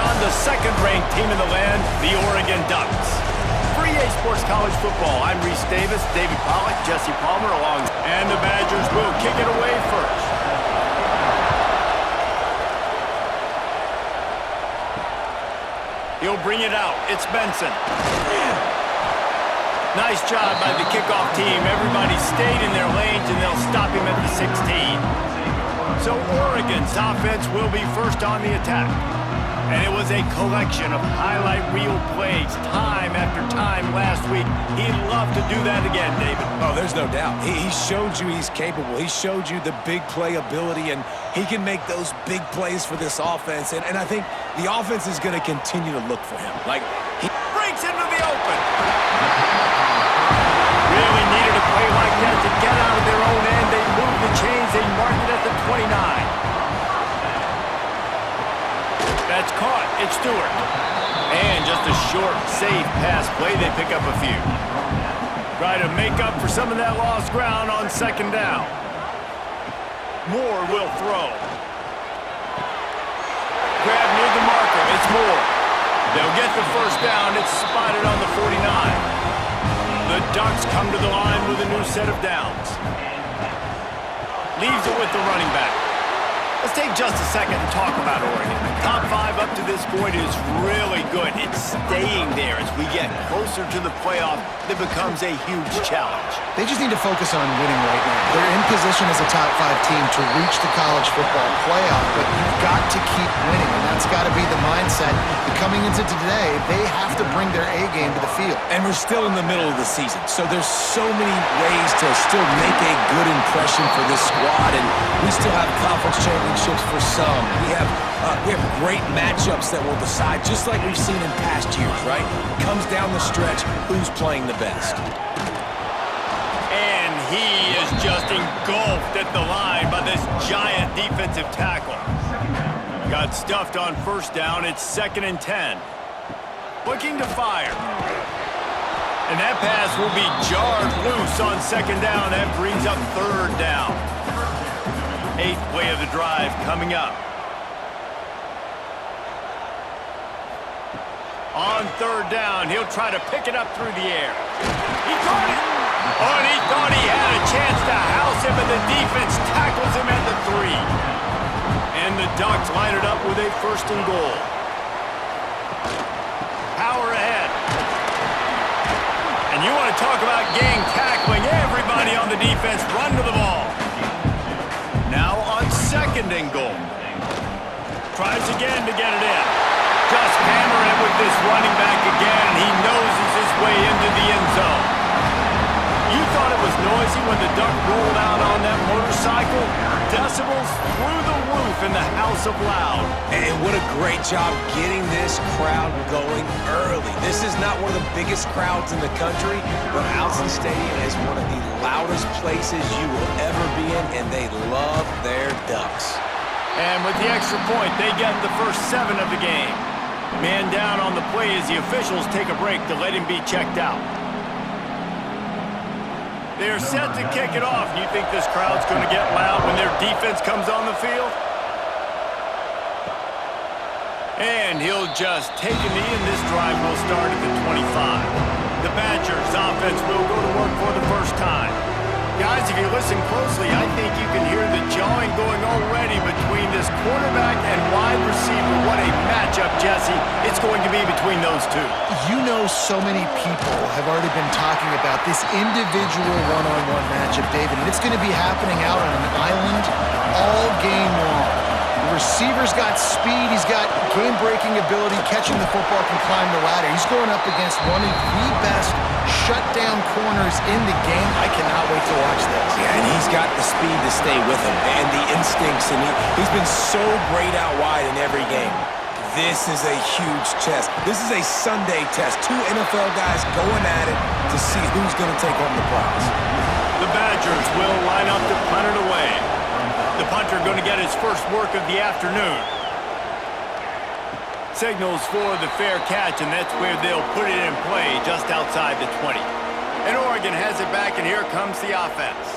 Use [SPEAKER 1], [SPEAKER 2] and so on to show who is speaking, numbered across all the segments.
[SPEAKER 1] on the second-ranked team in the land, the Oregon Ducks. For EA Sports College Football, I'm Reese Davis, David Pollack, Jesse Palmer along, and the Badgers will kick it away first. He'll bring it out. It's Benson. Nice job by the kickoff team. Everybody stayed in their lanes, and they'll stop him at the 16. So Oregon's offense will be first on the attack. And it was a collection of highlight reel plays time after time last week. He'd love to do that again, David.
[SPEAKER 2] Oh, there's no doubt. He showed you he's capable. He showed you the big play ability, and he can make those big plays for this offense. And I think the offense is going to continue to look for him. Like, he
[SPEAKER 1] breaks into the open. Really needed a play like that to get out of their own end. They moved the chains. They marked it at the 29. That's caught. It's Stewart. And just a short, safe pass play. They pick up a few. Try to make up for some of that lost ground on second down. Moore will throw. Grab near the marker. It's Moore. They'll get the first down. It's spotted on the 49. The Ducks come to the line with a new set of downs. Leaves it with the running back. Let's take just a second and talk about Oregon. Top 5 up to this point is really good. It's staying there as we get closer to the playoff. That becomes a huge challenge.
[SPEAKER 3] They just need to focus on winning right now. They're in position as a top 5 team to reach the college football playoff, but you've got to keep winning, and that's got to be the mindset. And coming into today, they have to bring their A game to the field.
[SPEAKER 2] And we're still in the middle of the season, so there's so many ways to still make a good impression for this squad, and we still have conference championships for some. We have great matchups that will decide, just like we've seen in past years, right? Comes down the stretch, who's playing the best.
[SPEAKER 1] And he is just engulfed at the line by this giant defensive tackle. Got stuffed on first down. It's 2nd and 10. Looking to fire. And that pass will be jarred loose on second down. That brings up third down. 8th play of the drive coming up. On third down, he'll try to pick it up through the air. He caught it! Oh, and he thought he had a chance to house him, and the defense tackles him at the 3. And the Ducks line it up with a 1st and goal. Power ahead. And you want to talk about gang tackling. Everybody on the defense run to the ball. Now on 2nd and goal. Tries again to get it in. Just hammer it with this running back again, and he noses his way into the end zone. You thought it was noisy when the Duck rolled out on that motorcycle? Decibels through the roof in the House of Loud.
[SPEAKER 2] And what a great job getting this crowd going early. This is not one of the biggest crowds in the country, but Autzen Stadium is one of the loudest places you will ever be in, and they love their Ducks.
[SPEAKER 1] And with the extra point, they get the first 7 of the game. Man down on the play as the officials take a break to let him be checked out. They're set to kick it off. You think this crowd's going to get loud when their defense comes on the field? And he'll just take a knee, and this drive will start at the 25. The Badgers offense will go to work for the first time. Guys, if you listen closely, I think you can hear the jawing going already between this quarterback and wide receiver. What a matchup, Jesse. It's going to be between those two.
[SPEAKER 3] You know, so many people have already been talking about this individual one-on-one matchup, David, and it's going to be happening out on an island all game long. The receiver's got speed, he's got game-breaking ability, catching the football, can climb the ladder. He's going up against one of the best shutdown corners in the game. I cannot wait to watch this.
[SPEAKER 2] Yeah, and he's got the speed to stay with him and the instincts, and he's been so great out wide in every game. This is a huge test. This is a Sunday test. 2 NFL guys going at it to see who's going to take home the prize.
[SPEAKER 1] The Badgers will line up to punt it away. The punter going to get his first work of the afternoon. Signals for the fair catch, and that's where they'll put it in play just outside the 20. And Oregon has it back, and here comes the offense.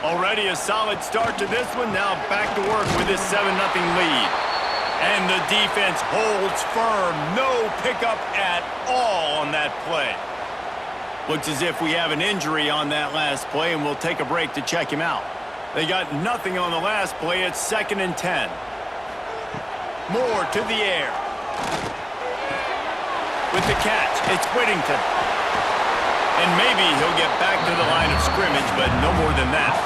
[SPEAKER 1] Already a solid start to this one. Now back to work with this 7-0 lead. And the defense holds firm. No pickup at all on that play. Looks as if we have an injury on that last play, and we'll take a break to check him out. They got nothing on the last play. It's 2nd and 10. Moore to the air. With the catch, it's Whittington. And maybe he'll get back to the line of scrimmage, but no more than that.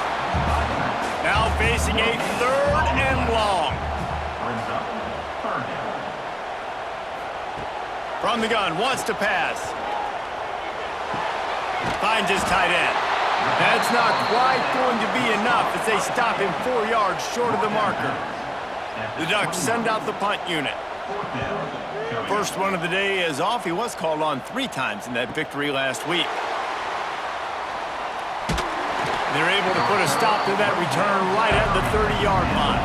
[SPEAKER 1] Now facing a 3rd and long. From the gun, wants to pass. Finds his tight end. That's not quite going to be enough as they stop him 4 yards short of the marker. The Ducks send out the punt unit. First one of the day is off. He was called on 3 times in that victory last week. They're able to put a stop to that return right at the 30-yard line.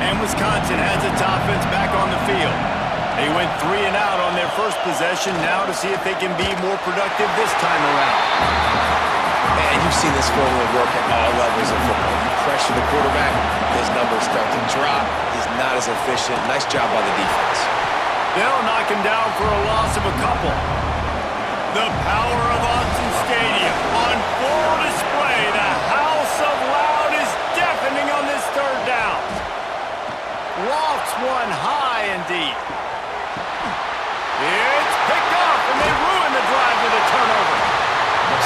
[SPEAKER 1] And Wisconsin has its offense back on the field. They went 3 and out on their first possession, now to see if they can be more productive this time around.
[SPEAKER 2] And you've seen this formula work at all levels of football. You pressure the quarterback, his numbers start to drop. He's not as efficient. Nice job by the defense.
[SPEAKER 1] They'll knock him down for a loss of a couple. The power of Autzen Stadium on full display. The house of loud is deafening on this 3rd down. Lofts one high and deep. It's picked off, and they ruin the drive with a turnover.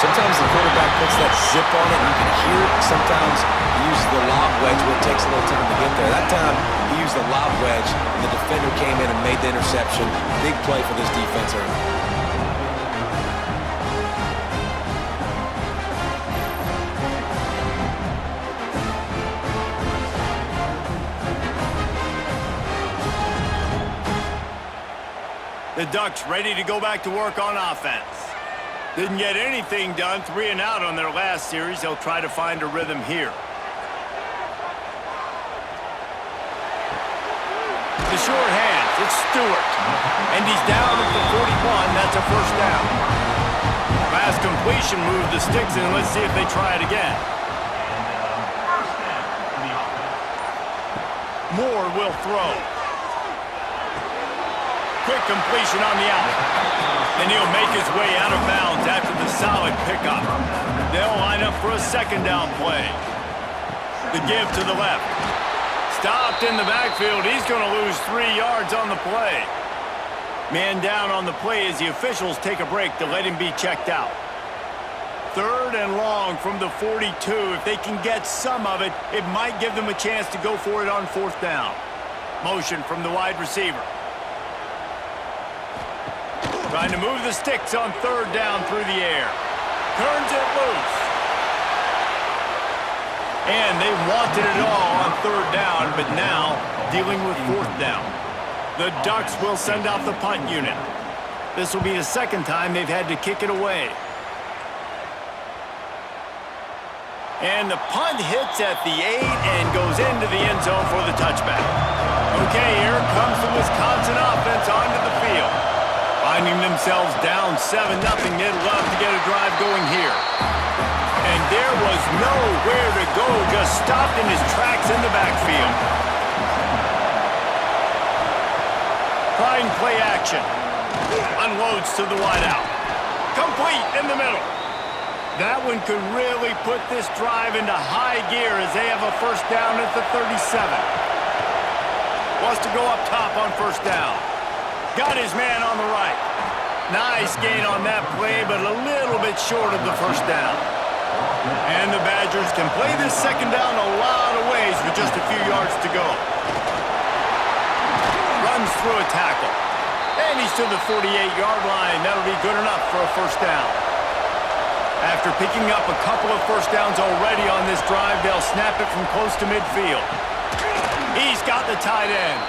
[SPEAKER 2] Sometimes the quarterback puts that zip on it, and you can hear it. Sometimes he uses the lob wedge, where it takes a little time to get there. That time, he used the lob wedge, and the defender came in and made the interception. Big play for this defense early.
[SPEAKER 1] The Ducks ready to go back to work on offense. Didn't get anything done, 3 and out on their last series. They'll try to find a rhythm here. The short hands, it's Stewart. And he's down at the 41, that's a 1st down. Last completion moved the sticks, and let's see if they try it again. Moore will throw. Quick completion on the out. And he'll make his way out of bounds after the solid pickup. They'll line up for a 2nd down play. The give to the left. Stopped in the backfield. He's going to lose 3 yards on the play. Man down on the play as the officials take a break to let him be checked out. 3rd and long from the 42. If they can get some of it, it might give them a chance to go for it on 4th down. Motion from the wide receiver. Trying to move the sticks on 3rd down through the air. Turns it loose. And they wanted it all on 3rd down, but now dealing with 4th down. The Ducks will send out the punt unit. This will be the 2nd time they've had to kick it away. And the punt hits at the 8 and goes into the end zone for the touchback. Okay, here comes the Wisconsin offense onto the field. Finding themselves down 7-0, they'd love to get a drive going here. And there was nowhere to go, just stopped in his tracks in the backfield. Trying play action. Unloads to the wideout. Complete in the middle. That one could really put this drive into high gear as they have a 1st down at the 37. Wants to go up top on 1st down. Got his man on the right. Nice gain on that play, but a little bit short of the 1st down. And the Badgers can play this 2nd down a lot of ways with just a few yards to go. Runs through a tackle. And he's to the 48-yard line. That'll be good enough for a 1st down. After picking up a couple of 1st downs already on this drive, they'll snap it from close to midfield. He's got the tight end.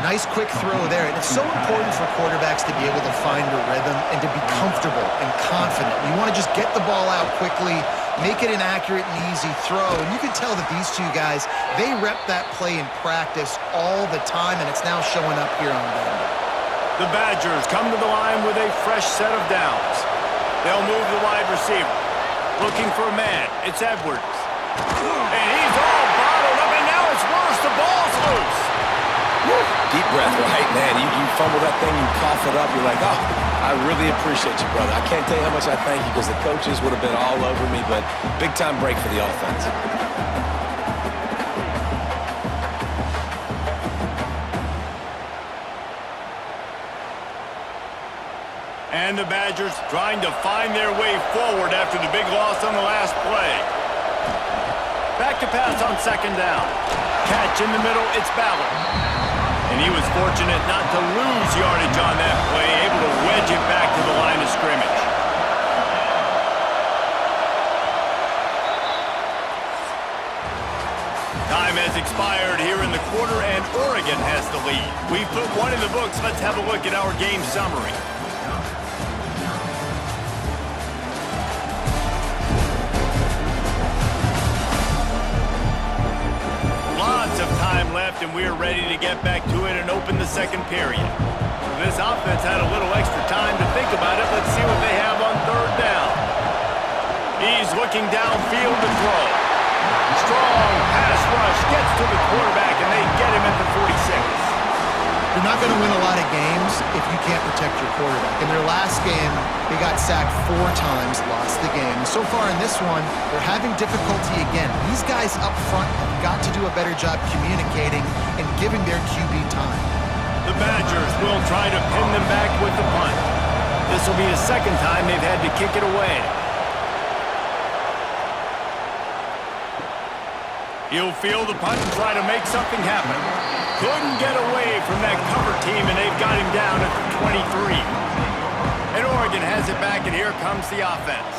[SPEAKER 3] Nice quick throw there, and it's so important for quarterbacks to be able to find a rhythm and to be comfortable and confident. You want to just get the ball out quickly, make it an accurate and easy throw, and you can tell that these two guys, they rep that play in practice all the time, and it's now showing up here on Vandy.
[SPEAKER 1] The Badgers come to the line with a fresh set of downs. They'll move the wide receiver. Looking for a man. It's Edwards. And he's all bottled up, and now it's worse. The ball's loose.
[SPEAKER 2] Deep breath, right, man? You fumble that thing, you cough it up, you're like, oh, I really appreciate you, brother. I can't tell you how much I thank you because the coaches would have been all over me, but big-time break for the offense.
[SPEAKER 1] And the Badgers trying to find their way forward after the big loss on the last play. Back to pass on second down. Catch in the middle, it's Ballard. And he was fortunate not to lose yardage on that play, able to wedge it back to the line of scrimmage. Time has expired here in the quarter, and Oregon has the lead. We've put one in the books. Let's have a look at our game summary. Lots of time left, and we are ready to get back to it and open the second period. This offense had a little extra time to think about it. Let's see what they have on third down. He's looking downfield to throw. Strong pass rush gets to the quarterback, and they get him at the 46.
[SPEAKER 3] You're not going to win a lot of games if you can't protect your quarterback. In their last game, they got sacked 4 times, lost the game. And so far in this one, they're having difficulty again. These guys up front have got to do a better job communicating and giving their QB time.
[SPEAKER 1] The Badgers will try to pin them back with the punt. This will be the second time they've had to kick it away. He'll field the punt and try to make something happen. Couldn't get away from that cover team, and they've got him down at the 23. And Oregon has it back, and here comes the offense.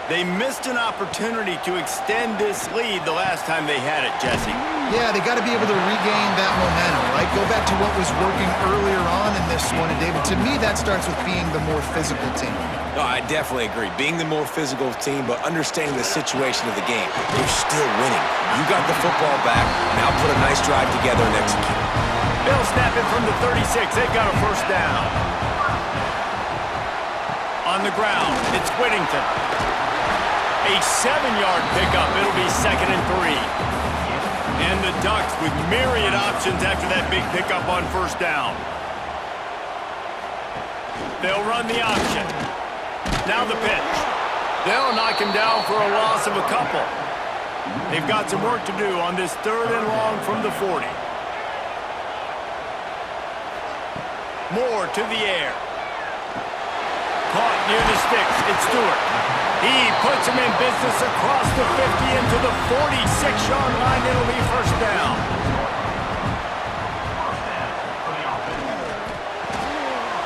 [SPEAKER 1] They missed an opportunity to extend this lead the last time they had it, Jesse.
[SPEAKER 3] Yeah, they got to be able to regain that momentum, right? Go back to what was working earlier on in this one. And David, to me, that starts with being the more physical team.
[SPEAKER 2] No, I definitely agree. Being the more physical team, but understanding the situation of the game. They're still winning. You got the football back. Now put a nice drive together and execute.
[SPEAKER 1] They'll snap it from the 36. They've got a first down. On the ground, it's Whittington. A 7-yard pickup. It'll be 2nd and 3. And the Ducks with myriad options after that big pickup on first down. They'll run the option. Now the pitch. They'll knock him down for a loss of a couple. They've got some work to do on this 3rd and long from the 40. Moore to the air. Caught near the sticks. It's Stewart. He puts him in business across the 50 into the 46-yard line. It'll be first down.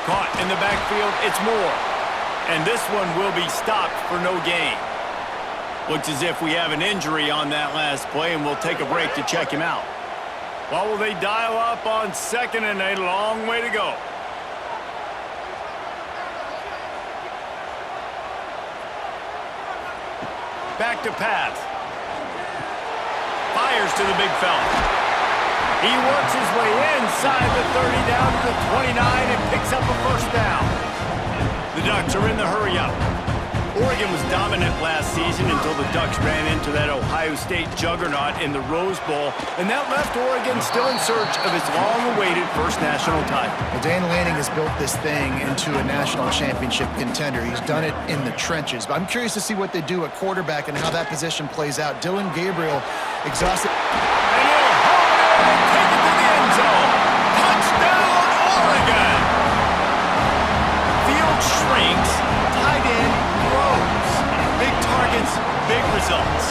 [SPEAKER 1] Caught in the backfield. It's Moore. And this one will be stopped for no gain. Looks as if we have an injury on that last play, and we'll take a break to check him out. Well, will they dial up on 2nd and a long way to go? Back to pass. Fires to the big fella. He works his way inside the 30 down to the 29 and picks up a first down. The Ducks are in the hurry-up. Oregon was dominant last season until the Ducks ran into that Ohio State juggernaut in the Rose Bowl, and that left Oregon still in search of its long-awaited first national title.
[SPEAKER 3] Well, Dan Lanning has built this thing into a national championship contender. He's done it in the trenches. But I'm curious to see what they do at quarterback and how that position plays out. Dillon Gabriel exhausted.
[SPEAKER 1] And he'll hold it and take it to the end zone. Touchdown, Oregon! Field shrinks, tight end grows. Big targets, big results.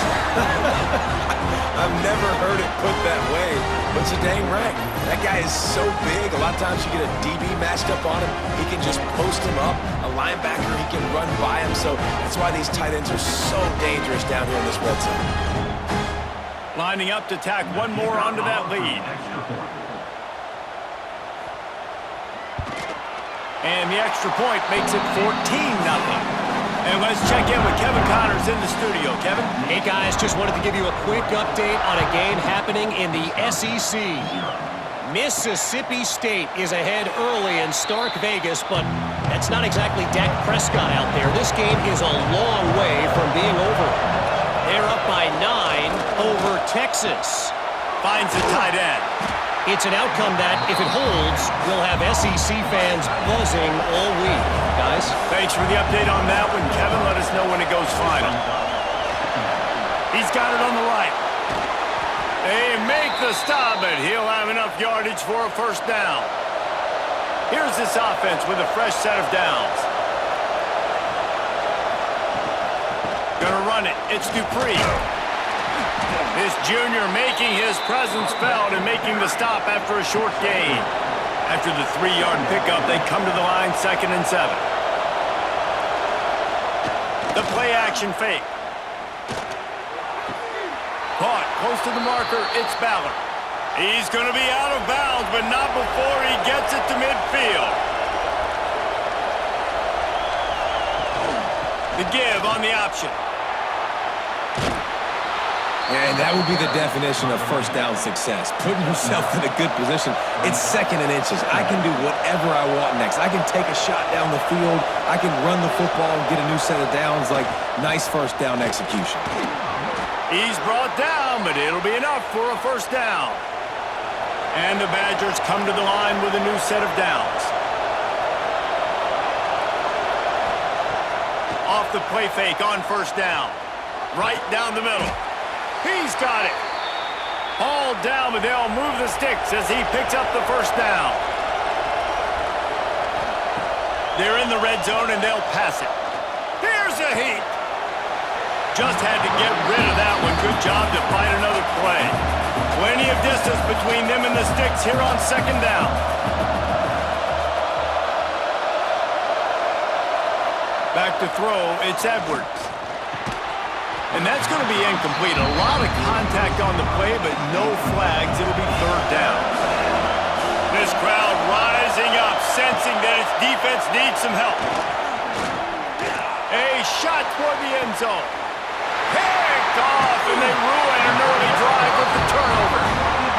[SPEAKER 2] I've never heard it put that way, but you're dang right. That guy is so big. A lot of times you get a DB matched up on him. He can just post him up. A linebacker, he can run by him. So that's why these tight ends are so dangerous down here in this red zone.
[SPEAKER 1] Lining up to tack one more onto that lead. And the extra point makes it 14-0. And let's check in with Kevin Connors in the studio. Kevin?
[SPEAKER 4] Hey, guys, just wanted to give you a quick update on a game happening in the SEC. Mississippi State is ahead early in Stark Vegas, but that's not exactly Dak Prescott out there. This game is a long way from being over. They're up by 9 over Texas.
[SPEAKER 1] Finds the tight end.
[SPEAKER 4] It's an outcome that, if it holds, will have SEC fans buzzing all week. Guys?
[SPEAKER 1] Thanks for the update on that one, Kevin. Let us know when it goes final. He's got it on the right. They make the stop, but he'll have enough yardage for a first down. Here's this offense with a fresh set of downs. Gonna run it. It's Dupree. This junior making his presence felt and making the stop after a short gain. After the 3-yard pickup, they come to the line 2nd and 7. The play action fake. Caught close to the marker. It's Ballard. He's going to be out of bounds, but not before he gets it to midfield. The give on the option.
[SPEAKER 2] And that would be the definition of first down success. Putting yourself in a good position. It's 2nd and inches. I can do whatever I want next. I can take a shot down the field. I can run the football and get a new set of downs. Like, nice first down execution.
[SPEAKER 1] He's brought down, but it'll be enough for a first down. And the Badgers come to the line with a new set of downs. Off the play fake on first down. Right down the middle. He's got it. All down, but they'll move the sticks as he picks up the first down. They're in the red zone, and they'll pass it. Here's a heat. Just had to get rid of that one. Good job to find another play. Plenty of distance between them and the sticks here on 2nd down. Back to throw, it's Edwards. And that's going to be incomplete. A lot of contact on the play, but no flags. It'll be 3rd down. This crowd rising up, sensing that its defense needs some help. A shot toward the end zone. Picked off, and they ruin an early drive with the turnover.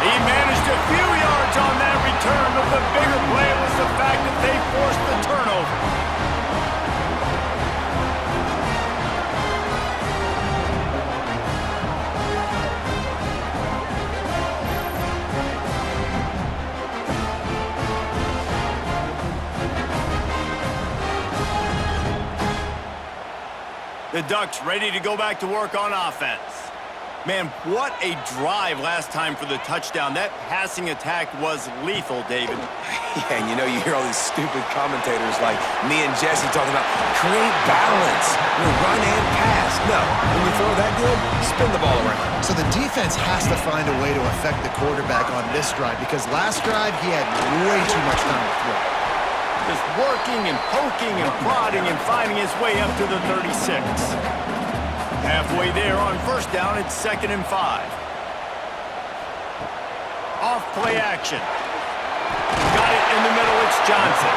[SPEAKER 1] He managed a few yards on that return, but the bigger play was the fact that they forced the turnover. The Ducks ready to go back to work on offense. Man, what a drive last time for the touchdown. That passing attack was lethal, David.
[SPEAKER 2] Yeah, and you hear all these stupid commentators like me and Jesse talking about create balance, run and pass. No, when you throw that good, spin the ball around.
[SPEAKER 3] So the defense has to find a way to affect the quarterback on this drive because last drive he had way too much time to throw.
[SPEAKER 1] Just working and poking and prodding and finding his way up to the 36. Halfway there on first down, it's 2nd and 5. Off play action. Got it in the middle, it's Johnson.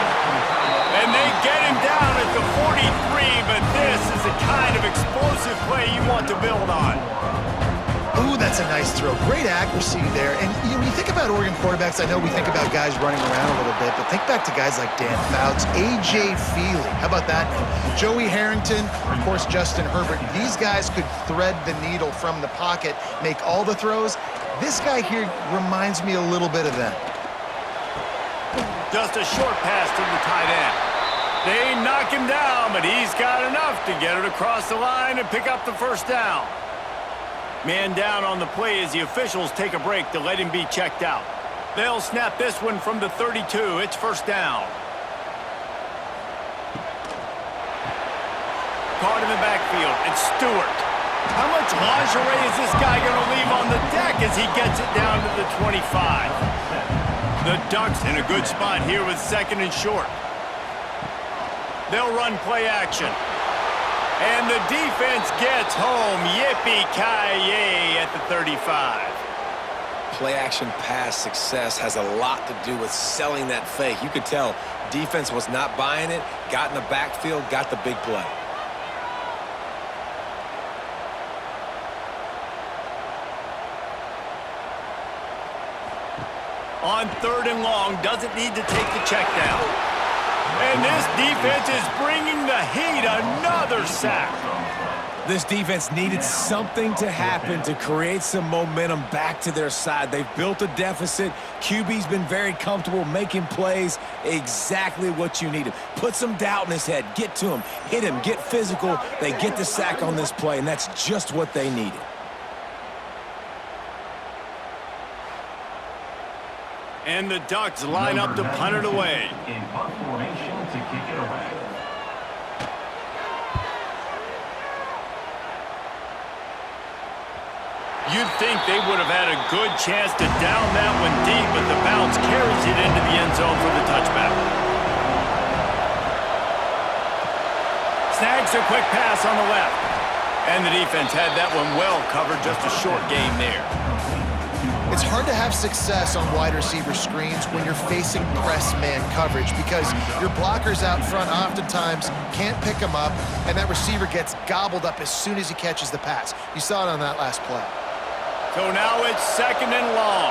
[SPEAKER 1] And they get him down at the 43, but this is the kind of explosive play you want to build on.
[SPEAKER 3] Ooh, that's a nice throw. Great accuracy there. And when you think about Oregon quarterbacks, I know we think about guys running around a little bit, but think back to guys like Dan Fouts, A.J. Feely. How about that? Joey Harrington, of course, Justin Herbert. These guys could thread the needle from the pocket, make all the throws. This guy here reminds me a little bit of that.
[SPEAKER 1] Just a short pass to the tight end. They knock him down, but he's got enough to get it across the line and pick up the first down. Man down on the play as the officials take a break to let him be checked out. They'll snap this one from the 32. It's first down. Caught in the backfield. It's Stewart. How much lingerie is this guy going to leave on the deck as he gets it down to the 25? The Ducks in a good spot here with 2nd and short. They'll run play action. And the defense gets home. Yippee-ki-yay at the 35.
[SPEAKER 2] Play-action pass success has a lot to do with selling that fake. You could tell defense was not buying it, got in the backfield, got the big play.
[SPEAKER 1] On 3rd and long, doesn't need to take the check down. And this defense is bringing the heat. Another sack.
[SPEAKER 2] This defense needed something to happen to create some momentum back to their side. They've built a deficit. QB's been very comfortable making plays. Exactly what you needed. Put some doubt in his head. Get to him. Hit him. Get physical. They get the sack on this play, and that's just what they needed.
[SPEAKER 1] And the Ducks line up to punt it away.
[SPEAKER 5] In punt formation to kick it away.
[SPEAKER 1] You'd think they would have had a good chance to down that one deep, but the bounce carries it into the end zone for the touchback. Snags a quick pass on the left. And the defense had that one well covered, just a short game there.
[SPEAKER 3] It's hard to have success on wide receiver screens when you're facing press man coverage because your blockers out front oftentimes can't pick them up, and that receiver gets gobbled up as soon as he catches the pass. You saw it on that last play.
[SPEAKER 1] So now it's 2nd and long.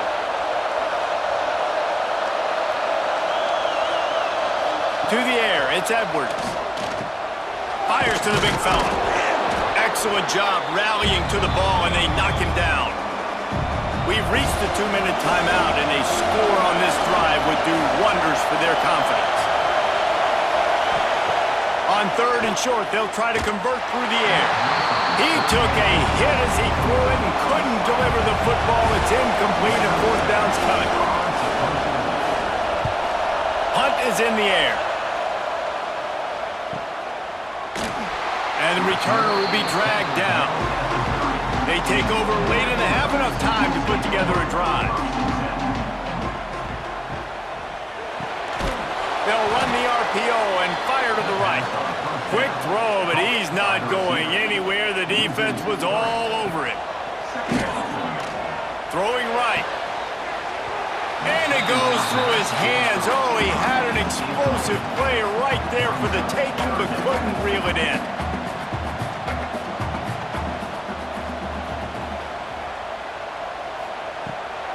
[SPEAKER 1] To the air, it's Edwards. Fires to the big fella. Excellent job rallying to the ball, and they knock him down. We've reached the 2-minute timeout, and a score on this drive would do wonders for their confidence. On 3rd and short, they'll try to convert through the air. He took a hit as he threw it and couldn't deliver the football. It's incomplete, and 4th down's coming. Hunt is in the air. And the returner will be dragged down. They take over late in the half, enough time to put together a drive. They'll run the RPO and fire to the right. Quick throw, but he's not going anywhere. The defense was all over it. Throwing right. And it goes through his hands. Oh, he had an explosive play right there for the taking, but couldn't reel it in.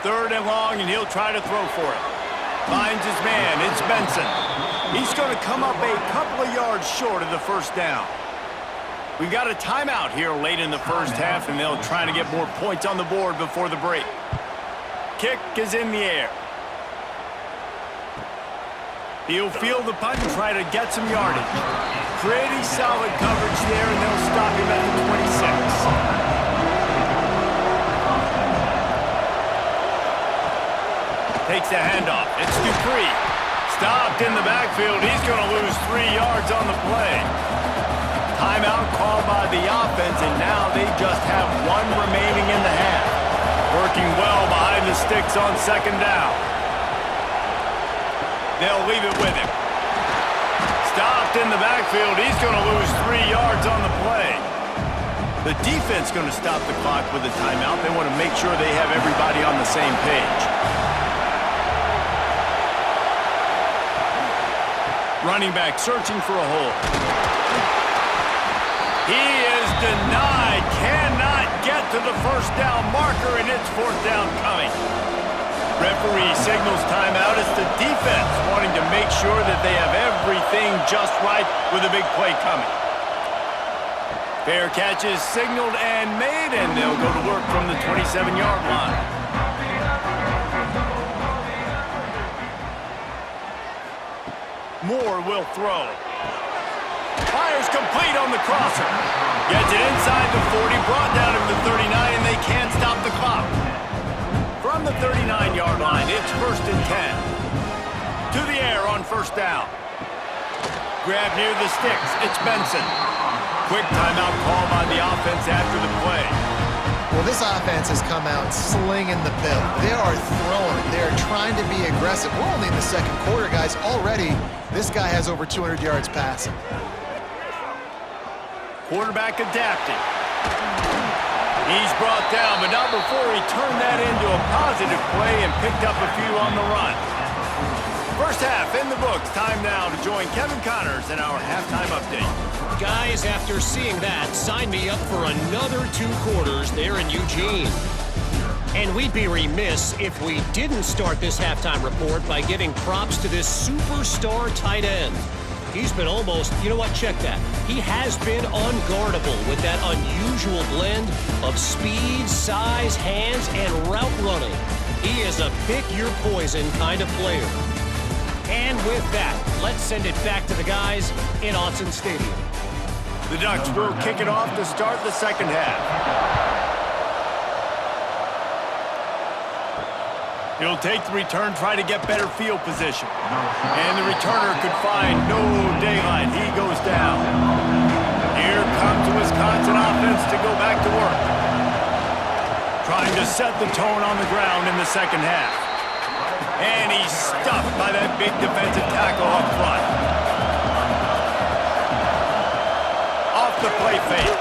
[SPEAKER 1] Third and long, and he'll try to throw for it. Finds his man. It's Benson. He's going to come up a couple of yards short of the 1st down. We've got a timeout here late in the 1st half, and they'll try to get more points on the board before the break. Kick is in the air. He'll field the punt and try to get some yardage. Pretty solid coverage there, and they'll stop him at the 26. Takes the handoff. It's Dupree. Stopped in the backfield. He's going to lose 3 yards on the play. Timeout called by the offense, and now they just have 1 remaining in the half. Working well behind the sticks on 2nd down. They'll leave it with him. Stopped in the backfield. He's going to lose 3 yards on the play. The defense going to stop the clock with a timeout. They want to make sure they have everybody on the same page. Running back searching for a hole. He is denied. Cannot get to the 1st down marker, and it's 4th down coming. Referee signals timeout. It's the defense wanting to make sure that they have everything just right with a big play coming. Fair catch is signaled and made, and they'll go to work from the 27-yard line. Moore will throw. Fires complete on the crosser. Gets it inside the 40, brought down to the 39, and they can't stop the clock. From the 39-yard line, it's 1st and 10. To the air on 1st down. Grab near the sticks. It's Benson. Quick timeout call by the offense after the play.
[SPEAKER 3] Well, this offense has come out slinging the pill. They are throwing it. They are trying to be aggressive. We're only in the 2nd quarter, guys. Already, this guy has over 200 yards passing.
[SPEAKER 1] Quarterback adapting. He's brought down, but not before he turned that into a positive play and picked up a few on the run. 1st half in the books. Time now to join Kevin Connors in our halftime update.
[SPEAKER 4] Guys, after seeing that, sign me up for another 2 quarters there in Eugene. And we'd be remiss if we didn't start this halftime report by giving props to this superstar tight end. He's been almost, you know what, check that. He has been unguardable with that unusual blend of speed, size, hands, and route running. He is a pick-your-poison kind of player. And with that, let's send it back to the guys in Autzen Stadium.
[SPEAKER 1] The Ducks will kick it off to start the second half. He'll take the return, try to get better field position. And the returner could find no daylight. He goes down. Here comes the Wisconsin offense to go back to work. Trying to set the tone on the ground in the second half. And he's stuffed by that big defensive tackle up front. Off the play fake.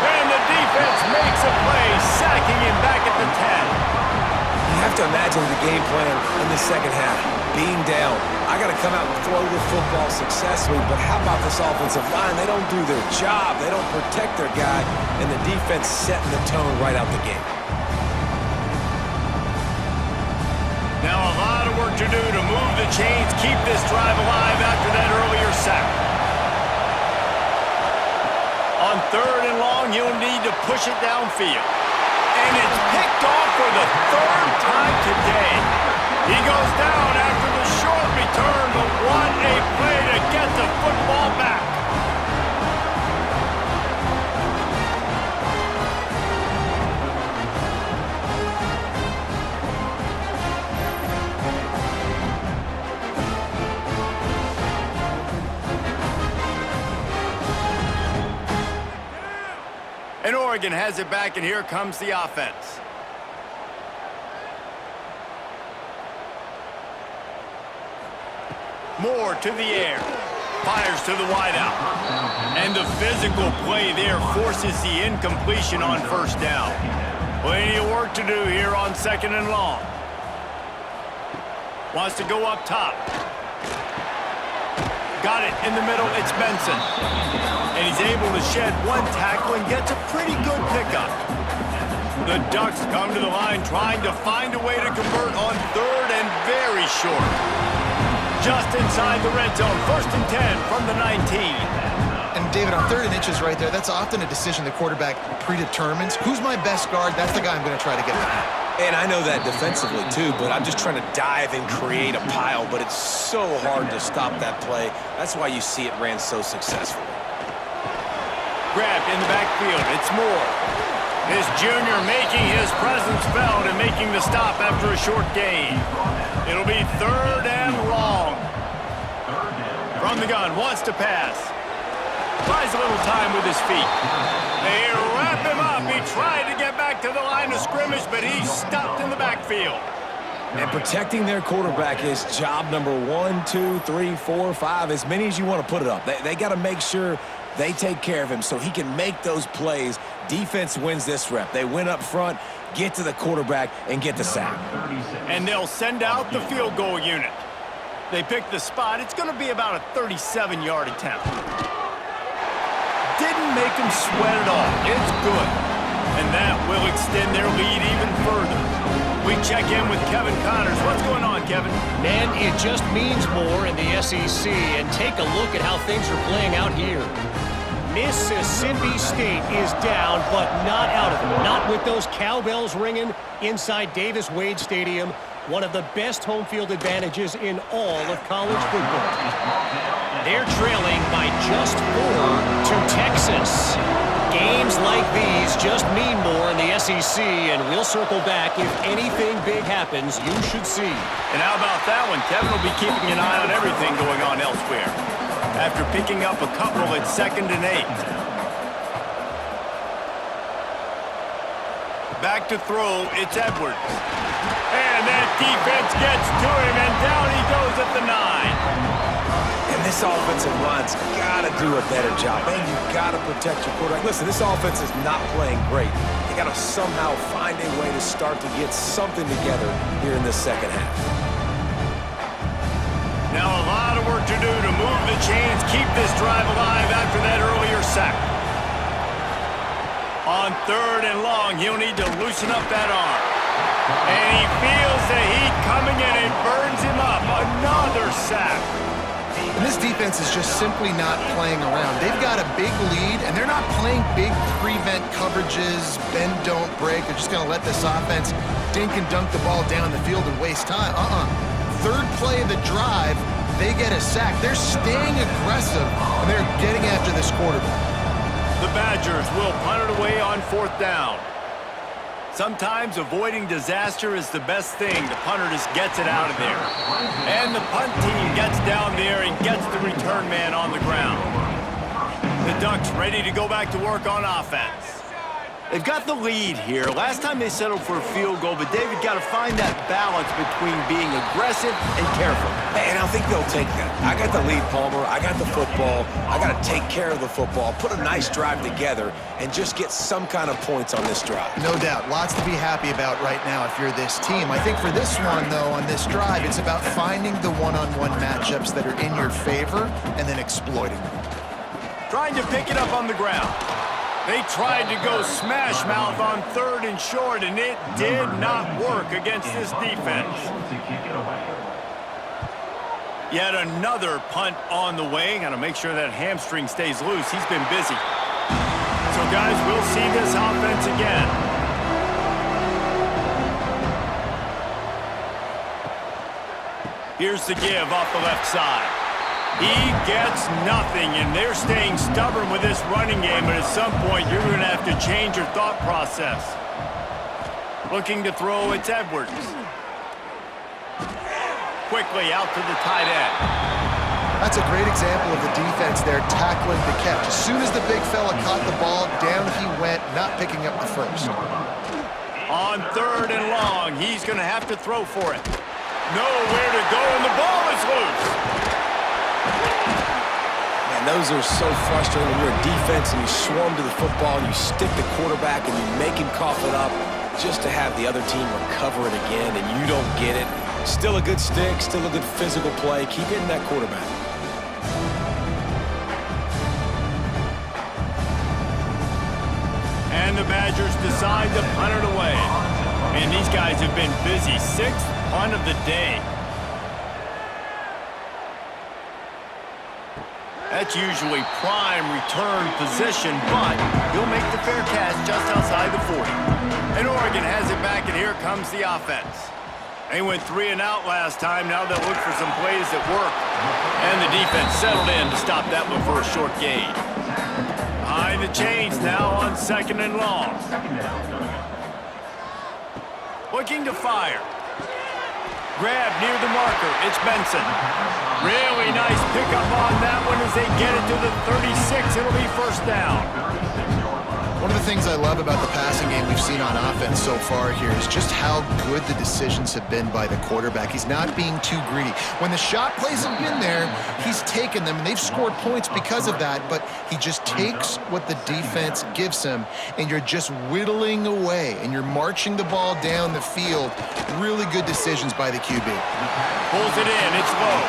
[SPEAKER 1] And the defense makes a play, sacking him back at the 10.
[SPEAKER 2] You have to imagine the game plan in the second half. Being down, I got to come out and throw the football successfully, but how about this offensive line? They don't do their job. They don't protect their guy, and the defense setting the tone right out the gate.
[SPEAKER 1] Now a lot of work to do to move the chains, keep this drive alive after that earlier sack. On 3rd and long, he'll need to push it downfield. And it's picked off for the 3rd time today. He goes down after the short return, but what a play to get the football back. And Oregon has it back, and here comes the offense. Moore to the air. Fires to the wideout. And the physical play there forces the incompletion on 1st down. Plenty of work to do here on 2nd and long. Wants to go up top. Got it in the middle. It's Benson. And he's able to shed one tackle and gets a pretty good pickup. The Ducks come to the line trying to find a way to convert on 3rd and very short. Just inside the red zone, 1st and 10 from the 19.
[SPEAKER 3] And David, on 3rd and inches right there, that's often a decision the quarterback predetermines. Who's my best guard? That's the guy I'm going to try to get behind.
[SPEAKER 2] And I know that defensively, too, but I'm just trying to dive and create a pile, but it's so hard to stop that play. That's why you see it ran so successfully.
[SPEAKER 1] Grabbed in the backfield. It's Moore. His junior making his presence felt and making the stop after a short gain. It'll be 3rd and long. From the gun, wants to pass. Buys a little time with his feet. They wrap him up. He tried to get back to the line of scrimmage, but he's stopped in the backfield.
[SPEAKER 2] And protecting their quarterback is job number 1, 2, 3, 4, 5, as many as you want to put it up. They got to make sure they take care of him so he can make those plays. Defense wins this rep. They win up front, get to the quarterback, and get the sack.
[SPEAKER 1] And they'll send out the field goal unit. They pick the spot. It's going to be about a 37-yard attempt. Didn't make him sweat at all. It's good. And that will extend their lead even further. We check in with Kevin Connors. What's going on, Kevin?
[SPEAKER 4] Man, it just means more in the SEC. And take a look at how things are playing out here. Mississippi State is down, but not out of it. Not with those cowbells ringing inside Davis-Wade Stadium, one of the best home field advantages in all of college football. They're trailing by just 4 to Texas. Games like these just mean more in the SEC, and we'll circle back if anything big happens you should see.
[SPEAKER 1] And how about that one? Kevin will be keeping an eye on everything going on elsewhere. After picking up a couple at 2nd and 8. Back to throw, it's Edwards. And that defense gets to him, and down he goes at the 9.
[SPEAKER 2] And this offensive line's got to do a better job. Man, you got to protect your quarterback. Listen, this offense is not playing great. They got to somehow find a way to start to get something together here in the second half.
[SPEAKER 1] Now a lot of work to do to move the chains, keep this drive alive after that earlier sack. On 3rd and long, he'll need to loosen up that arm. And he feels the heat coming in and burns him up. Another sack.
[SPEAKER 3] And this defense is just simply not playing around. They've got a big lead, and they're not playing big prevent coverages, bend, don't break. They're just going to let this offense dink and dunk the ball down the field and waste time. Third play of the drive, they get a sack. They're staying aggressive, and they're getting after this quarterback.
[SPEAKER 1] The Badgers will punt it away on 4th down. Sometimes avoiding disaster is the best thing. The punter just gets it out of there. And the punt team gets down there and gets the return man on the ground. The Ducks ready to go back to work on offense. They've got the lead here. Last time they settled for a field goal, but David got to find that balance between being aggressive and careful.
[SPEAKER 2] And I think they'll take that. I got the lead, Palmer. I got the football. I got to take care of the football, put a nice drive together, and just get some kind of points on this drive.
[SPEAKER 3] No doubt. Lots to be happy about right now if you're this team. I think for this one, though, on this drive, it's about finding the one-on-one matchups that are in your favor and then exploiting them.
[SPEAKER 1] Trying to pick it up on the ground. They tried to go smash mouth on 3rd and short, and it did not work against this defense. Yet another punt on the way. Got to make sure that hamstring stays loose. He's been busy. So, guys, we'll see this offense again. Here's the give off the left side. He gets nothing, and they're staying stubborn with this running game, but at some point you're going to have to change your thought process. Looking to throw, it's Edwards. Quickly out to the tight end.
[SPEAKER 3] That's a great example of the defense there tackling the catch. As soon as the big fella caught the ball, down he went, not picking up the first.
[SPEAKER 1] On 3rd and long, he's going to have to throw for it. Nowhere to go, and the ball is loose.
[SPEAKER 2] Man, those are so frustrating when you're a defense and you swarm to the football and you stick the quarterback and you make him cough it up just to have the other team recover it again and you don't get it. Still a good stick, still a good physical play. Keep hitting that quarterback.
[SPEAKER 1] And the Badgers decide to punt it away. And these guys have been busy. 6th punt of the day. That's usually prime return position, but he'll make the fair catch just outside the 40. And Oregon has it back, and here comes the offense. They went 3 and out last time. Now they'll look for some plays that work. And the defense settled in to stop that one for a short gain. Behind the chains now on 2nd and long. Looking to fire. Grab near the marker. It's Benson. Really nice pickup on that one as they get it to the 36. It'll be 1st down.
[SPEAKER 3] One of the things I love about the passing game we've seen on offense so far here is just how good the decisions have been by the quarterback. He's not being too greedy. When the shot plays have been there, he's taken them, and they've scored points because of that, but he just takes what the defense gives him, and you're just whittling away, and you're marching the ball down the field. Really good decisions by the QB.
[SPEAKER 1] Pulls it in. It's low.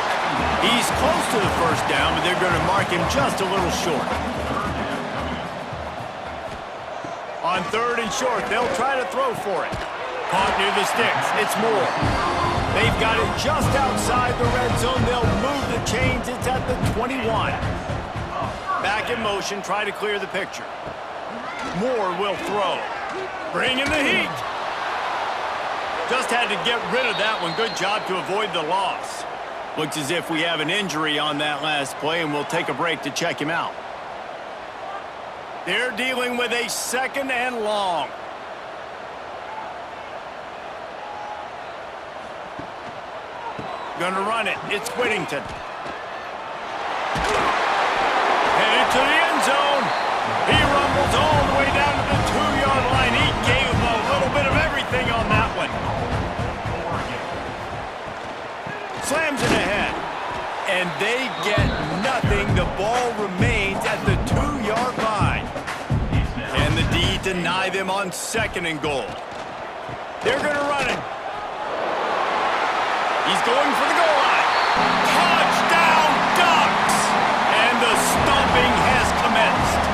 [SPEAKER 1] He's close to the 1st down, but they're going to mark him just a little short. On 3rd and short, they'll try to throw for it. Caught near the sticks. It's Moore. They've got it just outside the red zone. They'll move the chains. It's at the 21. Back in motion, try to clear the picture. Moore will throw. Bringing the heat. Just had to get rid of that one. Good job to avoid the loss. Looks as if we have an injury on that last play, and we'll take a break to check him out. They're dealing with a 2nd and long. Gonna run it. It's Whittington. Headed to the end zone. He rumbles all the way down to the 2-yard line. He gave him a little bit of everything on that one. Slams it ahead. And they get nothing. The ball remains at the 2-yard line. And the D deny them on 2nd and goal. They're going to run it. He's going for the goal line. Touchdown, Ducks! And the stomping has commenced.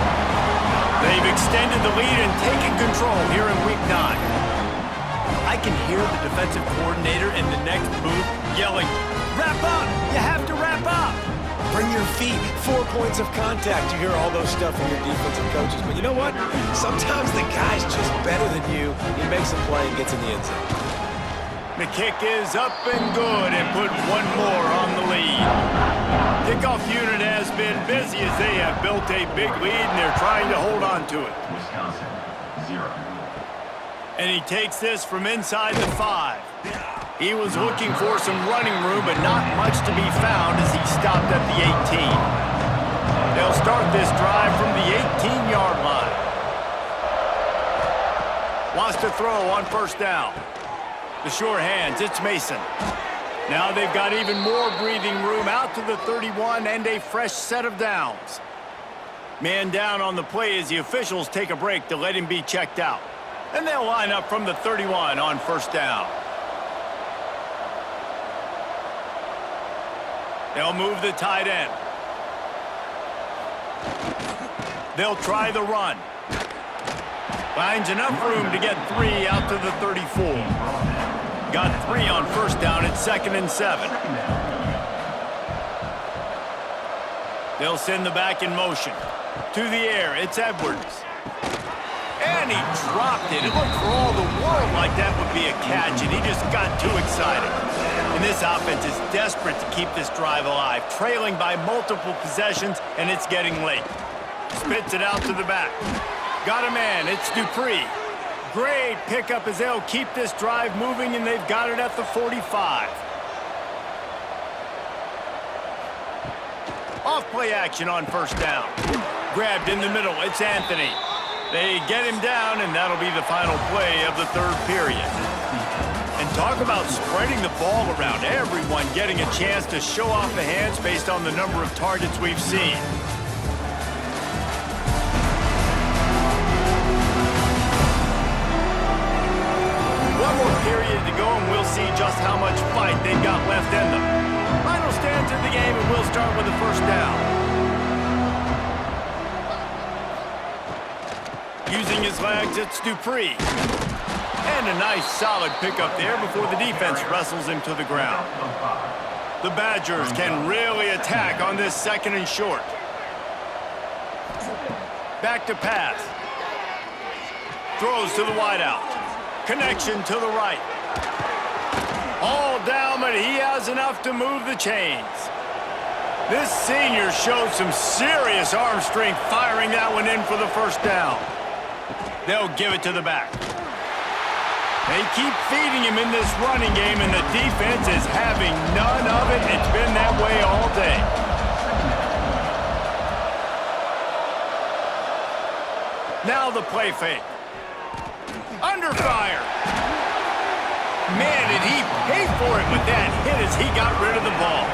[SPEAKER 1] They've extended the lead and taken control here in Week 9. I can hear the defensive coordinator in the next booth yelling, "Wrap up! You have to wrap up!"
[SPEAKER 2] bring your feet, 4 points of contact. You hear all those stuff from your defensive coaches. But you know what? Sometimes the guy's just better than you. He makes a play and gets in the end zone.
[SPEAKER 1] The kick is up and good and put one more on the lead. Kickoff unit has been busy as they have built a big lead and they're trying to hold on to it.
[SPEAKER 5] Wisconsin, 0.
[SPEAKER 1] And he takes this from inside the 5. He was looking for some running room, but not much to be found as he stopped at the 18. They'll start this drive from the 18-yard line. Wants to throw on first down. The sure hands, it's Mason. Now they've got even more breathing room out to the 31 and a fresh set of downs. Man down on the play as the officials take a break to let him be checked out. And they'll line up from the 31 on first down. They'll move the tight end. They'll try the run. Finds enough room to get 3 out to the 34. Got 3 on first down at 2nd and 7. They'll send the back in motion. To the air, it's Edwards. And he dropped it. It looked for all the world like that would be a catch, and he just got too excited. And this offense is desperate to keep this drive alive, trailing by multiple possessions, and it's getting late. Spits it out to the back. Got a man, it's Dupree. Great pickup as they'll keep this drive moving, and they've got it at the 45. Off-play action on first down. Grabbed in the middle, it's Anthony. They get him down, and that'll be the final play of the third period. And talk about spreading the ball around. Everyone getting a chance to show off the hands based on the number of targets we've seen. One more period to go, and we'll see just how much fight they've got left in them. Final stands of the game, and we'll start with the first down. Using his legs, it's Dupree. And a nice solid pickup there before the defense wrestles him to the ground. The Badgers can really attack on this 2nd and short. Back to pass. Throws to the wideout. Connection to the right. All down, but he has enough to move the chains. This senior showed some serious arm strength firing that one in for the first down. They'll give it to the back. They keep feeding him in this running game, and the defense is having none of it. It's been that way all day. Now the play fake. Under fire. Man, did he pay for it with that hit as he got rid of the ball.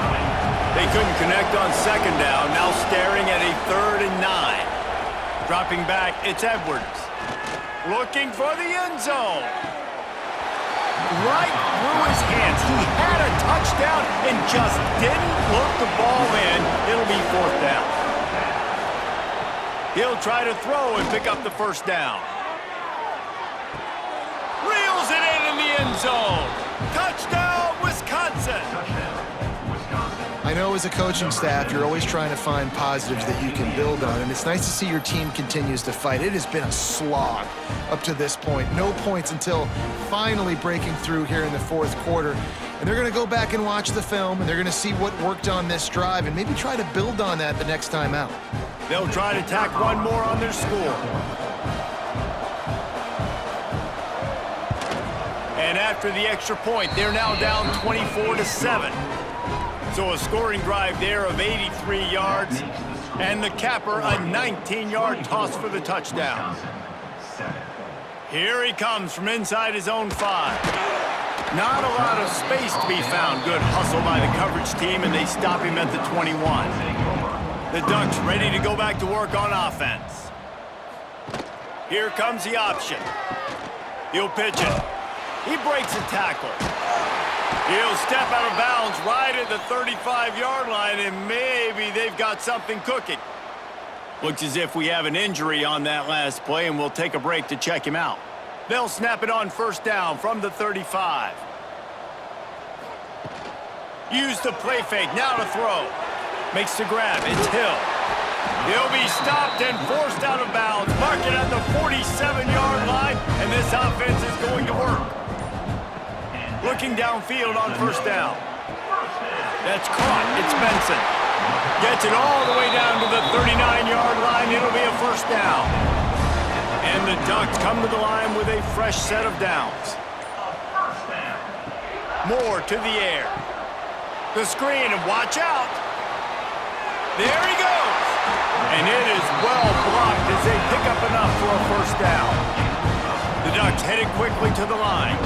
[SPEAKER 1] They couldn't connect on 2nd down, now staring at a 3rd and 9. Dropping back, it's Edwards. Looking for the end zone. Right through his hands. He had a touchdown and just didn't look the ball in. It'll be 4th down. He'll try to throw and pick up the first down. Reels it in the end zone. Touchdown, Wisconsin.
[SPEAKER 3] I know as a coaching staff, you're always trying to find positives that you can build on, and it's nice to see your team continues to fight. It has been a slog up to this point. No points until finally breaking through here in the 4th quarter. And they're going to go back and watch the film, and they're going to see what worked on this drive and maybe try to build on that the next time out.
[SPEAKER 1] They'll try to tack one more on their score. And after the extra point, they're now down 24-7. So a scoring drive there of 83 yards, and the capper a 19-yard toss for the touchdown. Here he comes from inside his own 5. Not a lot of space to be found. Good hustle by the coverage team, and they stop him at the 21. The Ducks ready to go back to work on offense. Here comes the option. He'll pitch it. He breaks a tackle. He'll step out of bounds right at the 35-yard line, and maybe they've got something cooking. Looks as if we have an injury on that last play, and we'll take a break to check him out. They'll snap it on first down from the 35. Use the play fake, now to throw. Makes the grab. It's Hill. He'll be stopped and forced out of bounds. Mark it at the 47-yard line, and this offense is going to work. Looking downfield on first down. That's caught. It's Benson. Gets it all the way down to the 39-yard line. It'll be a first down. And the Ducks come to the line with a fresh set of downs. Moore to the air. The screen, and watch out. There he goes. And it is well blocked as they pick up enough for a first down. The Ducks headed quickly to the line.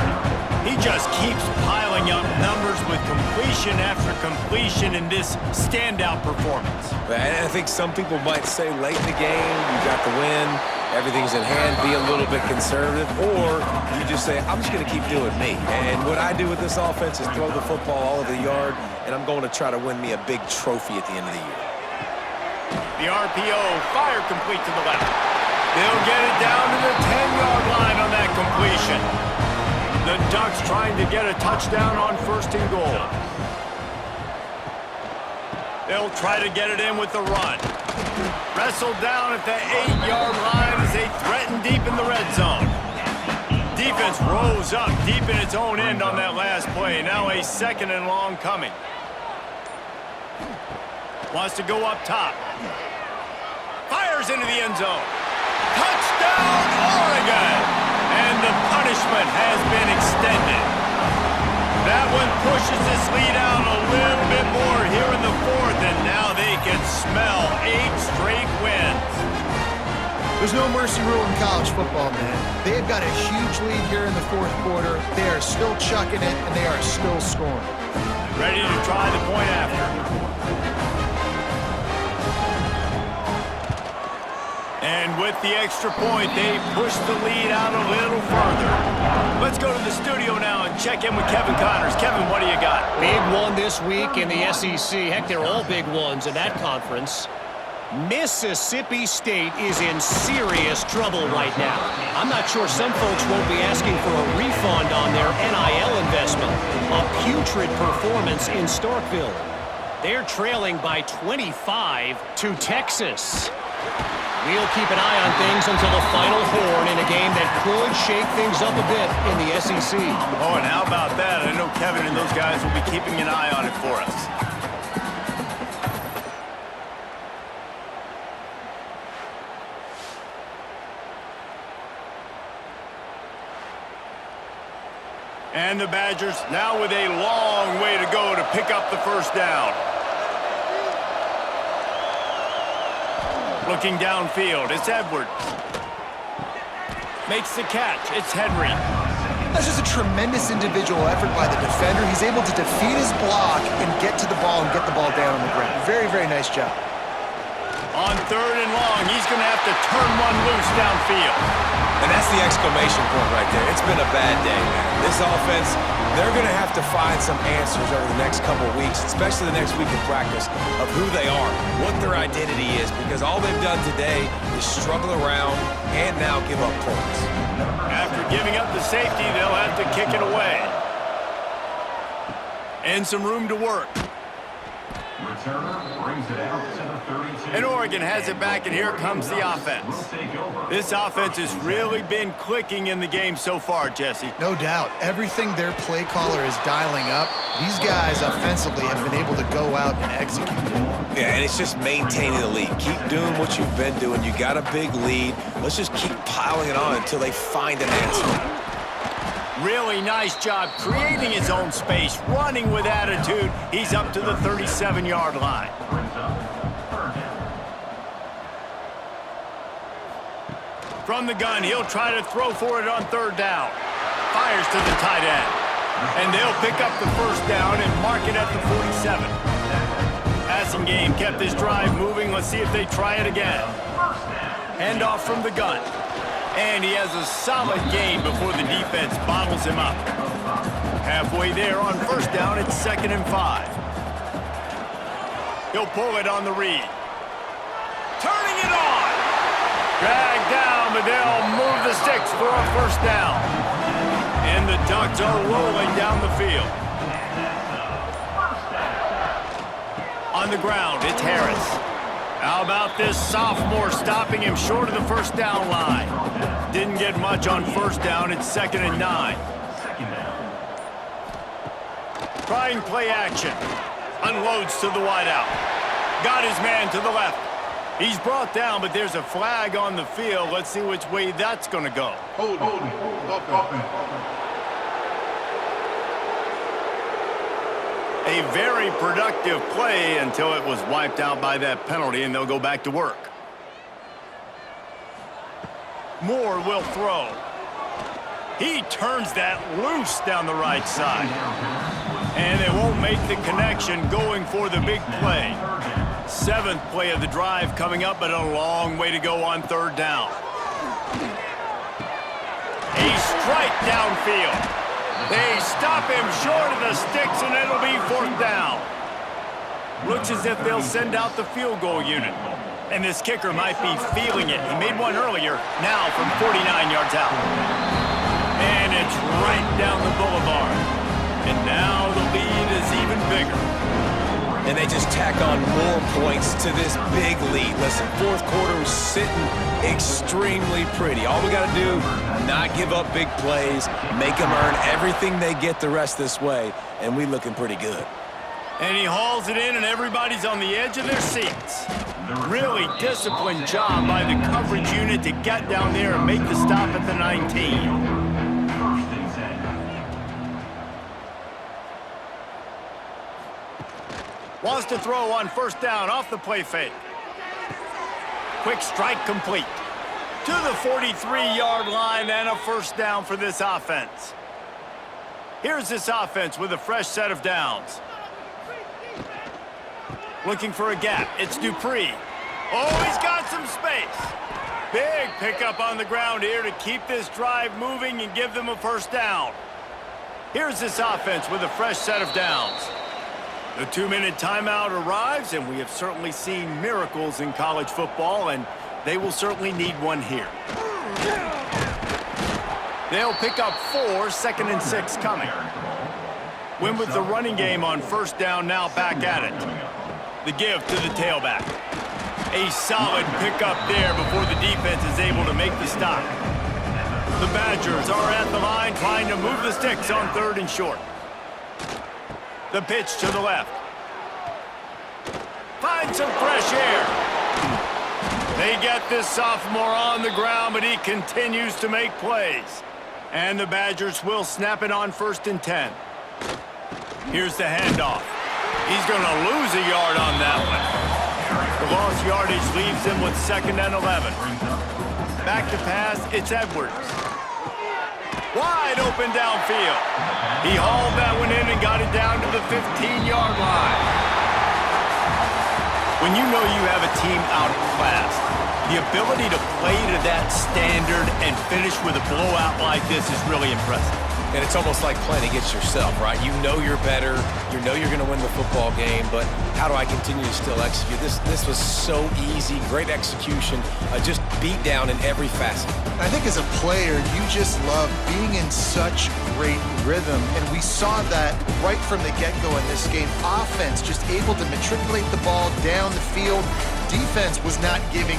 [SPEAKER 1] He just keeps piling up numbers with completion after completion in this standout performance.
[SPEAKER 2] I think some people might say late in the game, you got the win, everything's in hand, be a little bit conservative, or you just say, I'm just going to keep doing me. And what I do with this offense is throw the football all over the yard, and I'm going to try to win me a big trophy at the end of the year.
[SPEAKER 1] The RPO, fire complete to the left. They'll get it down to the 10-yard line on that completion. The Ducks trying to get a touchdown on first and goal. They'll try to get it in with the run. Wrestled down at the 8-yard line as they threaten deep in the red zone. Defense rose up deep in its own end on that last play. Now a second and long coming. Wants to go up top. Fires into the end zone. Touchdown, Oregon! And the punishment has been extended. That one pushes this lead out a little bit more here in the fourth, and now they can smell 8 straight wins.
[SPEAKER 3] There's no mercy rule in college football, man. They've got a huge lead here in the fourth quarter. They are still chucking it, and they are still scoring.
[SPEAKER 1] Ready to try the point after. And with the extra point, they push the lead out a little further. Let's go to the studio now and check in with Kevin Connors. Kevin, what do you got?
[SPEAKER 4] Big one this week in the SEC. Heck, they're all big ones in that conference. Mississippi State is in serious trouble right now. I'm not sure some folks won't be asking for a refund on their NIL investment. A putrid performance in Starkville. They're trailing by 25 to Texas. We'll keep an eye on things until the final horn in a game that could shake things up a bit in the SEC.
[SPEAKER 1] Oh, and how about that? I know Kevin and those guys will be keeping an eye on it for us. And the Badgers now with a long way to go to pick up the first down. Looking downfield, it's Edwards. Makes the catch, it's Henry.
[SPEAKER 3] That's just a tremendous individual effort by the defender. He's able to defeat his block and get to the ball and get the ball down on the ground. Very, very nice job.
[SPEAKER 1] On third and long, he's going to have to turn one loose downfield.
[SPEAKER 2] And that's the exclamation point right there. It's been a bad day, man. This offense, they're going to have to find some answers over the next couple of weeks, especially the next week in practice, of who they are, what their identity is, because all they've done today is struggle around and now give up points.
[SPEAKER 1] After giving up the safety, they'll have to kick it away. And some room to work.
[SPEAKER 5] Returner brings it out to the 32.
[SPEAKER 1] And Oregon has it back, and here comes the offense. This offense has really been clicking in the game so far, Jesse.
[SPEAKER 3] No doubt. Everything their play caller is dialing up, these guys offensively have been able to go out and execute.
[SPEAKER 2] Yeah, and it's just maintaining the lead. Keep doing what you've been doing. You got a big lead. Let's just keep piling it on until they find an answer.
[SPEAKER 1] Really nice job creating his own space, running with attitude. He's up to the 37-yard line. From the gun, he'll try to throw for it on third down. Fires to the tight end. And they'll pick up the first down and mark it at the 47. Passing game kept this drive moving. Let's see if they try it again. Handoff from the gun. And he has a solid gain before the defense bottles him up. Halfway there on first down, it's 2nd and 5. He'll pull it on the read. Turning it on! Dragged down, but they'll move the sticks for a first down. And the Ducks are rolling down the field. On the ground, it's Harris. How about this sophomore stopping him short of the first down line? Didn't get much on first down. It's 2nd and 9. Trying play action. Unloads to the wideout. Got his man to the left. He's brought down, but there's a flag on the field. Let's see which way that's going to go. A very productive play until it was wiped out by that penalty, and they'll go back to work. Moore will throw. He turns that loose down the right side. And they won't make the connection going for the big play. 7th play of the drive coming up, but a long way to go on 3rd down. A strike downfield. They stop him short of the sticks, and it'll be 4th down. Looks as if they'll send out the field goal unit. And this kicker might be feeling it. He made one earlier, now from 49 yards out. And it's right down the boulevard. And now the lead is even bigger.
[SPEAKER 2] And they just tack on more points to this big lead. Listen, 4th quarter was sitting extremely pretty. All we got to do, not give up big plays, make them earn everything they get the rest this way, and we looking pretty good.
[SPEAKER 1] And he hauls it in, and everybody's on the edge of their seats. Really disciplined job by the coverage unit to get down there and make the stop at the 19. Wants to throw on 1st down off the play fake. Quick strike complete. To the 43-yard line and a 1st down for this offense. Here's this offense with a fresh set of downs. Looking for a gap. It's Dupree. Oh, he's got some space. Big pickup on the ground here to keep this drive moving and give them a 1st down. Here's this offense with a fresh set of downs. The 2-minute timeout arrives, and we have certainly seen miracles in college football, and they will certainly need one here. They'll pick up 4, 2nd and 6 coming. Win with the running game on 1st down, now back at it. The give to the tailback. A solid pickup there before the defense is able to make the stop. The Badgers are at the line trying to move the sticks on 3rd and short. The pitch to the left. Find some fresh air. They get this sophomore on the ground, but he continues to make plays. And the Badgers will snap it on 1st and 10. Here's the handoff. He's going to lose a yard on that one. The lost yardage leaves him with 2nd and 11. Back to pass, it's Edwards. Wide open downfield. He hauled that one in and got it down to the 15-yard line. When you know you have a team outclassed, the ability to play to that standard and finish with a blowout like this is really impressive.
[SPEAKER 2] And it's almost like playing against yourself, right? You know you're better. You know you're going to win the football game, but how do I continue to still execute? This was so easy, great execution, just beat down in every facet.
[SPEAKER 3] I think as a player, you just love being in such great rhythm, and we saw that right from the get-go in this game. Offense just able to matriculate the ball down the field. Defense was not giving